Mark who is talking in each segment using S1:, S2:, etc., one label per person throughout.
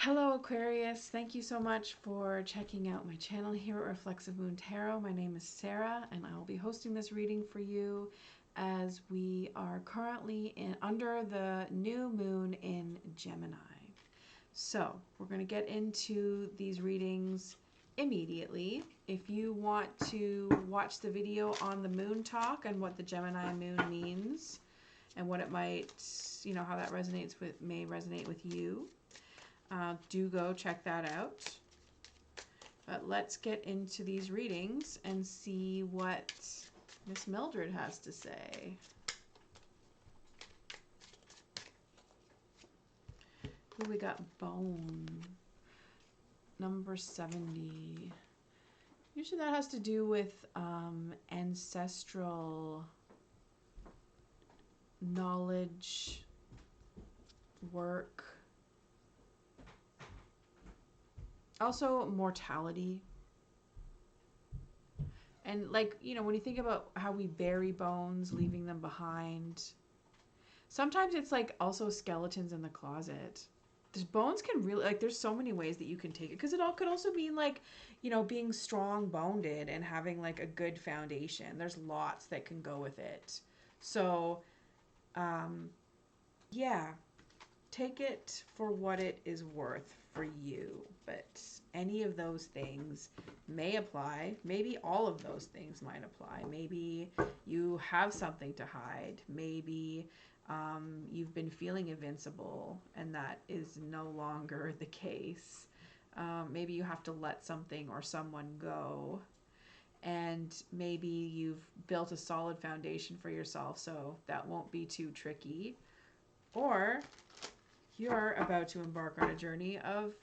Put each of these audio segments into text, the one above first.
S1: Hello Aquarius, thank you so much for checking out my channel here at Reflexive Moon Tarot. My name is Sarah and I will be hosting this reading for you as we are currently under the new moon in Gemini. So we're going to get into these readings immediately. If you want to watch the video on the moon talk and what the Gemini moon means and what it might, how that may resonate with you, do go check that out. But let's get into these readings and see what Miss Mildred has to say. Ooh, we got bone. Number 70. Usually that has to do with ancestral knowledge, work. Also mortality. And when you think about how we bury bones, leaving them behind, sometimes it's like also skeletons in the closet. There's bones can really, there's so many ways that you can take it, because it all could also mean being strong boned and having a good foundation. There's lots that can go with it. So yeah, take it for what it is worth for you. But any of those things may apply. Maybe all of those things might apply. Maybe you have something to hide. Maybe you've been feeling invincible and that is no longer the case. Maybe you have to let something or someone go. And maybe you've built a solid foundation for yourself, so that won't be too tricky. Or you're about to embark on a journey of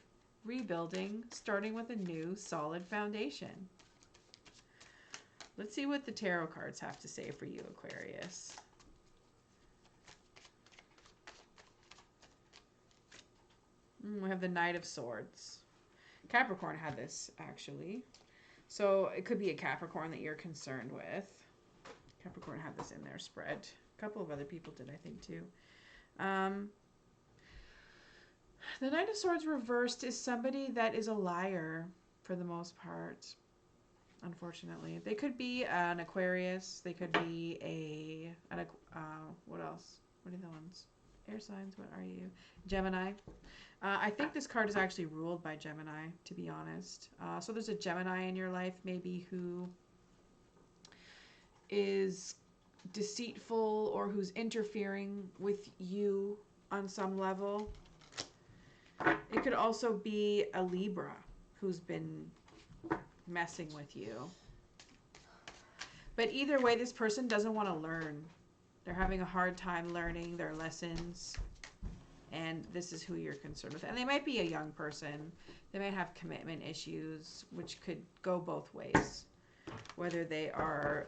S1: rebuilding, starting with a new solid foundation. Let's see what the tarot cards have to say for you, Aquarius. We have the Knight of Swords. Capricorn had this, actually. So it could be a Capricorn that you're concerned with. Capricorn had this in their spread. A couple of other people did, I think, too. The Knight of Swords reversed is somebody that is a liar for the most part, unfortunately. They could be an Aquarius. They could be what else? What are the ones? Air signs, what are you? Gemini. I think this card is actually ruled by Gemini, to be honest. So there's a Gemini in your life maybe who is deceitful or who's interfering with you on some level. It could also be a Libra who's been messing with you. But either way, this person doesn't want to learn. They're having a hard time learning their lessons. And this is who you're concerned with. And they might be a young person. They might have commitment issues, which could go both ways. Whether they are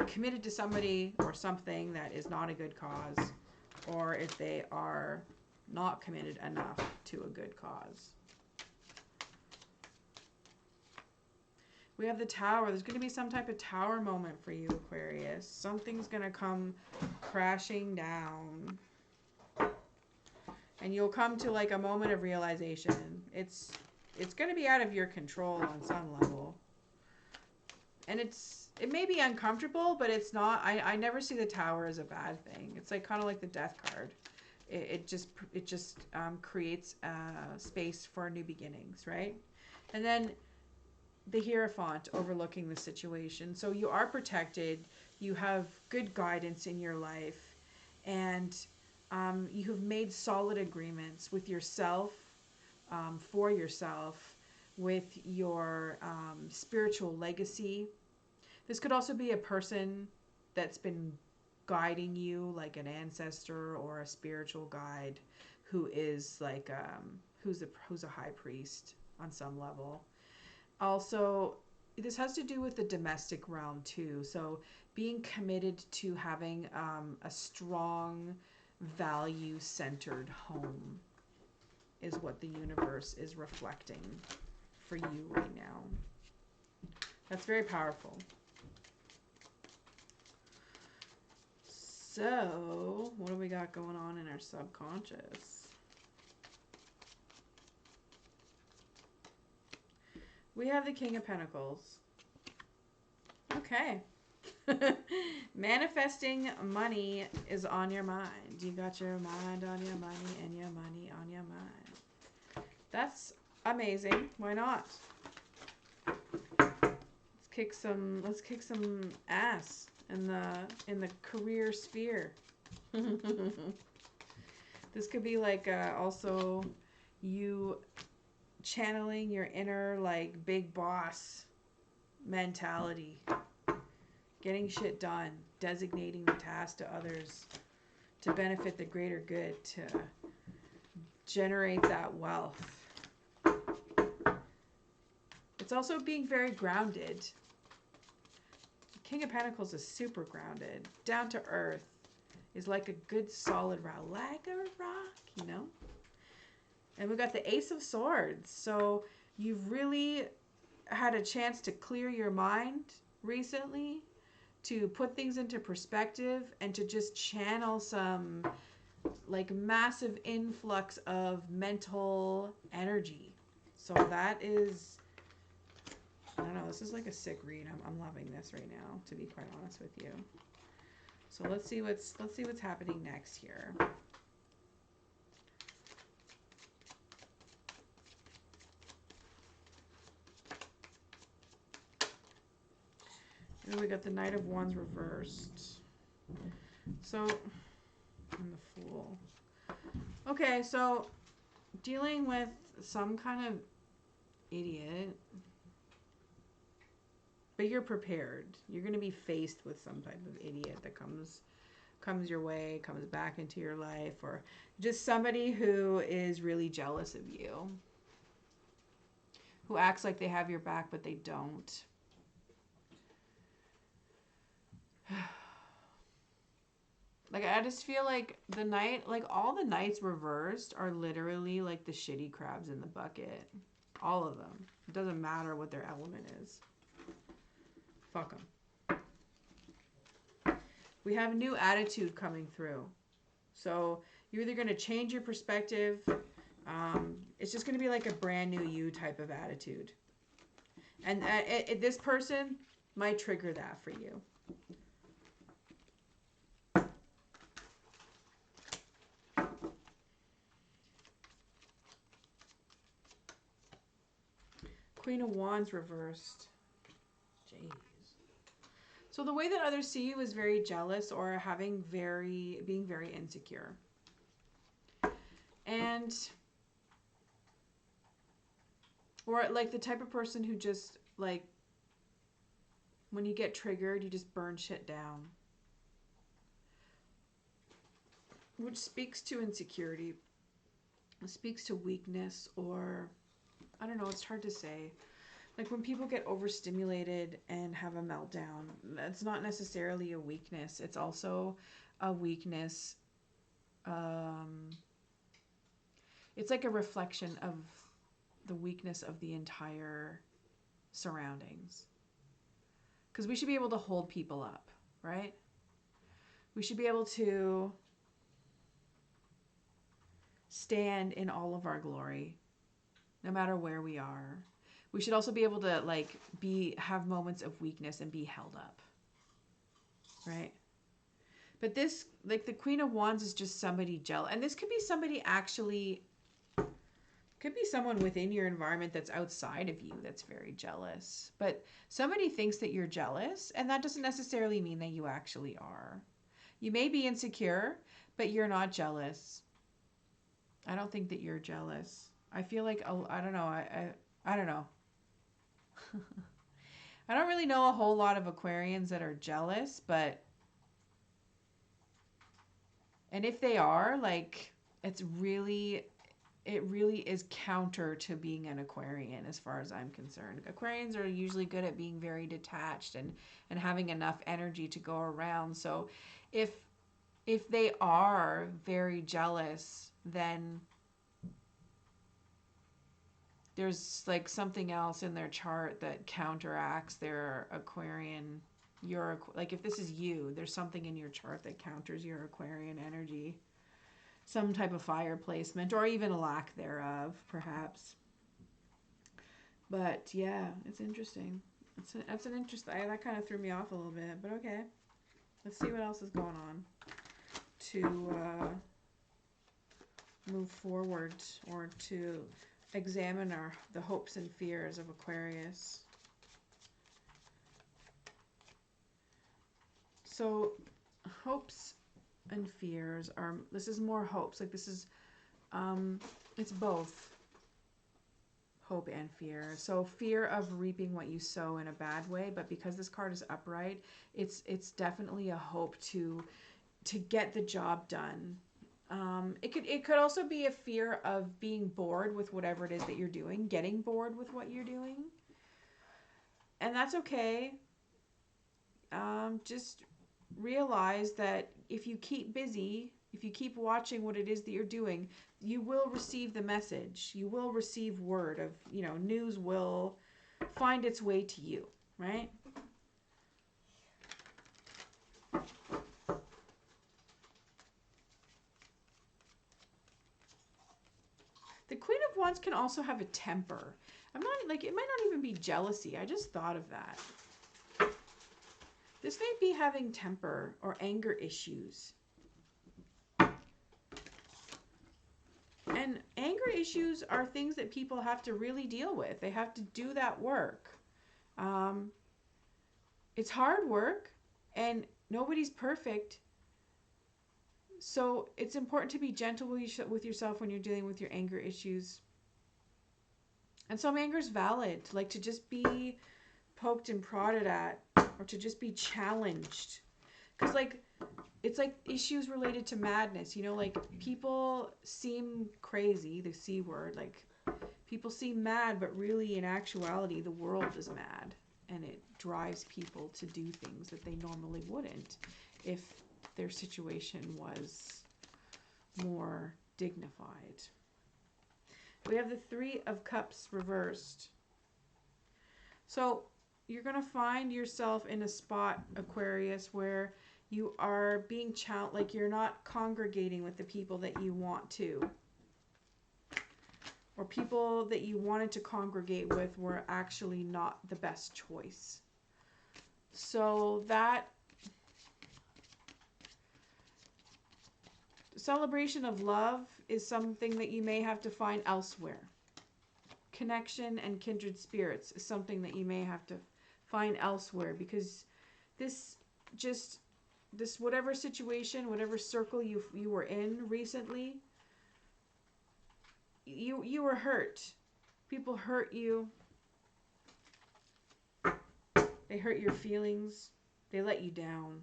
S1: committed to somebody or something that is not a good cause, or if they are not committed enough to a good cause. We have the Tower. There's going to be some type of tower moment for you, Aquarius. Something's going to come crashing down. And you'll come to a moment of realization. It's going to be out of your control on some level. And it may be uncomfortable, but it's not. I never see the Tower as a bad thing. It's kind of like the Death card. It just creates space for new beginnings, right? And then the Hierophant overlooking the situation. So you are protected. You have good guidance in your life. And you have made solid agreements with yourself, for yourself, with your spiritual legacy. This could also be a person that's been guiding you, like an ancestor or a spiritual guide who is who's a high priest on some level. Also, this has to do with the domestic realm too. So being committed to having a strong, value-centered home is what the universe is reflecting for you right now. That's very powerful. So, what do we got going on in our subconscious? We have the King of Pentacles. Okay. Manifesting money is on your mind. You got your mind on your money and your money on your mind. That's amazing. Why not? Let's kick some ass in the career sphere. This could be like also you channeling your inner like big boss mentality, getting shit done, designating the task to others to benefit the greater good, to generate that wealth. It's also being very grounded. King of Pentacles is super grounded, down to earth, is like a good solid rock, like a rock, you know? And we got the Ace of Swords. So you've really had a chance to clear your mind recently, to put things into perspective, and to just channel some like massive influx of mental energy. So that is, I don't know, this is like a sick read. I'm loving this right now, to be quite honest with you. So let's see what's happening next here. And we got the Knight of Wands reversed. So, and the Fool. Okay, so dealing with some kind of idiot, but you're prepared. You're going to be faced with some type of idiot that comes your way, comes back into your life, or just somebody who is really jealous of you, who acts like they have your back, but they don't. Like, I just feel like the Knight, like all the Knights reversed are literally like the shitty crabs in the bucket. All of them. It doesn't matter what their element is. Fuck them. We have new attitude coming through. So you're either going to change your perspective. It's just going to be like a brand new you type of attitude. And this person might trigger that for you. Queen of Wands reversed. Jeez. So the way that others see you is very jealous, or being very insecure. And, or like the type of person who just like, when you get triggered, you just burn shit down. Which speaks to insecurity. It speaks to weakness, or I don't know, it's hard to say. Like when people get overstimulated and have a meltdown, that's not necessarily a weakness. It's also a weakness. It's like a reflection of the weakness of the entire surroundings. Because we should be able to hold people up, right? We should be able to stand in all of our glory, no matter where we are. We should also be able to like have moments of weakness and be held up, right? But this, like the Queen of Wands is just somebody jealous. And this could be somebody actually, could be someone within your environment that's outside of you that's very jealous. But somebody thinks that you're jealous, and that doesn't necessarily mean that you actually are. You may be insecure, but you're not jealous. I don't think that you're jealous. I feel like, I don't know. I don't know. I don't really know a whole lot of Aquarians that are jealous, but, and if they are, like, it really is counter to being an Aquarian as far as I'm concerned. Aquarians are usually good at being very detached and having enough energy to go around. So if they are very jealous, then there's like something else in their chart that counteracts their Aquarian. Like if this is you, there's something in your chart that counters your Aquarian energy. Some type of fire placement, or even a lack thereof, perhaps. But yeah, it's interesting. That's an interesting. That kind of threw me off a little bit, but okay. Let's see what else is going on to move forward, or to examine the hopes and fears of Aquarius. So hopes and fears are, this is more hopes. Like this is, it's both hope and fear. So fear of reaping what you sow in a bad way, but because this card is upright, it's definitely a hope to get the job done. It could also be a fear of being bored with whatever it is that you're doing, getting bored with what you're doing, and that's okay. Just realize that if you keep busy, if you keep watching what it is that you're doing, you will receive the message. You will receive word of, news will find its way to you, right? The Queen of Wands can also have a temper. I'm not, like, it might not even be jealousy. I just thought of that. This may be having temper or anger issues. And anger issues are things that people have to really deal with. They have to do that work. It's hard work, and nobody's perfect. So it's important to be gentle with yourself when you're dealing with your anger issues. And some anger is valid, like to just be poked and prodded at, or to just be challenged. Because it's like issues related to madness, like people seem crazy, the C word, like people seem mad, but really in actuality the world is mad, and it drives people to do things that they normally wouldn't if their situation was more dignified. We have the Three of Cups reversed. So you're going to find yourself in a spot, Aquarius, where you are being challenged, like you're not congregating with the people that you want to. Or people that you wanted to congregate with were actually not the best choice. So that celebration of love is something that you may have to find elsewhere. Connection and kindred spirits is something that you may have to find elsewhere, because this whatever situation, whatever circle you were in recently, you were hurt. People hurt you. They hurt your feelings. They let you down.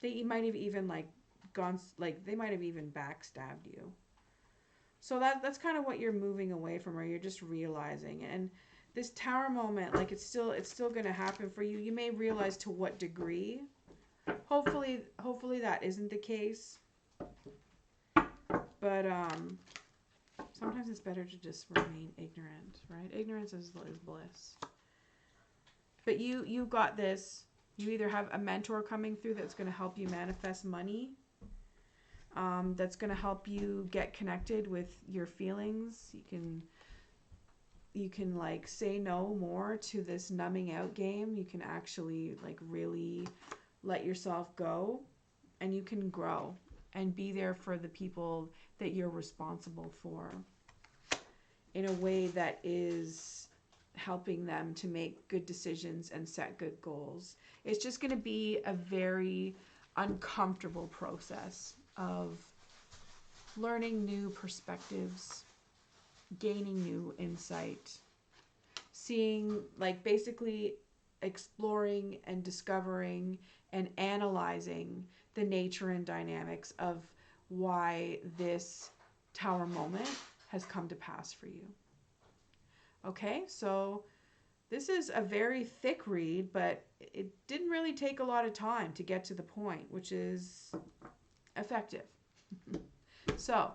S1: They might have even they might have even backstabbed you. So that's kind of what you're moving away from, or you're just realizing. And this Tower moment, like it's still going to happen for you. You may realize to what degree. Hopefully that isn't the case. But sometimes it's better to just remain ignorant, right? Ignorance is bliss. But you got this. You either have a mentor coming through that's going to help you manifest money, that's going to help you get connected with your feelings. You can like say no more to this numbing out game. You can actually like really let yourself go, and you can grow and be there for the people that you're responsible for in a way that is helping them to make good decisions and set good goals. It's just going to be a very uncomfortable process of learning new perspectives, gaining new insight, seeing, like, basically exploring and discovering and analyzing the nature and dynamics of why this Tower moment has come to pass for you. Okay, so this is a very thick read, but it didn't really take a lot of time to get to the point, which is effective. So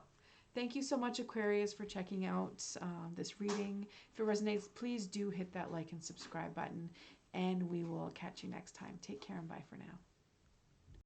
S1: thank you so much, Aquarius, for checking out this reading. If it resonates, please do hit that like and subscribe button, and we will catch you next time. Take care and bye for now.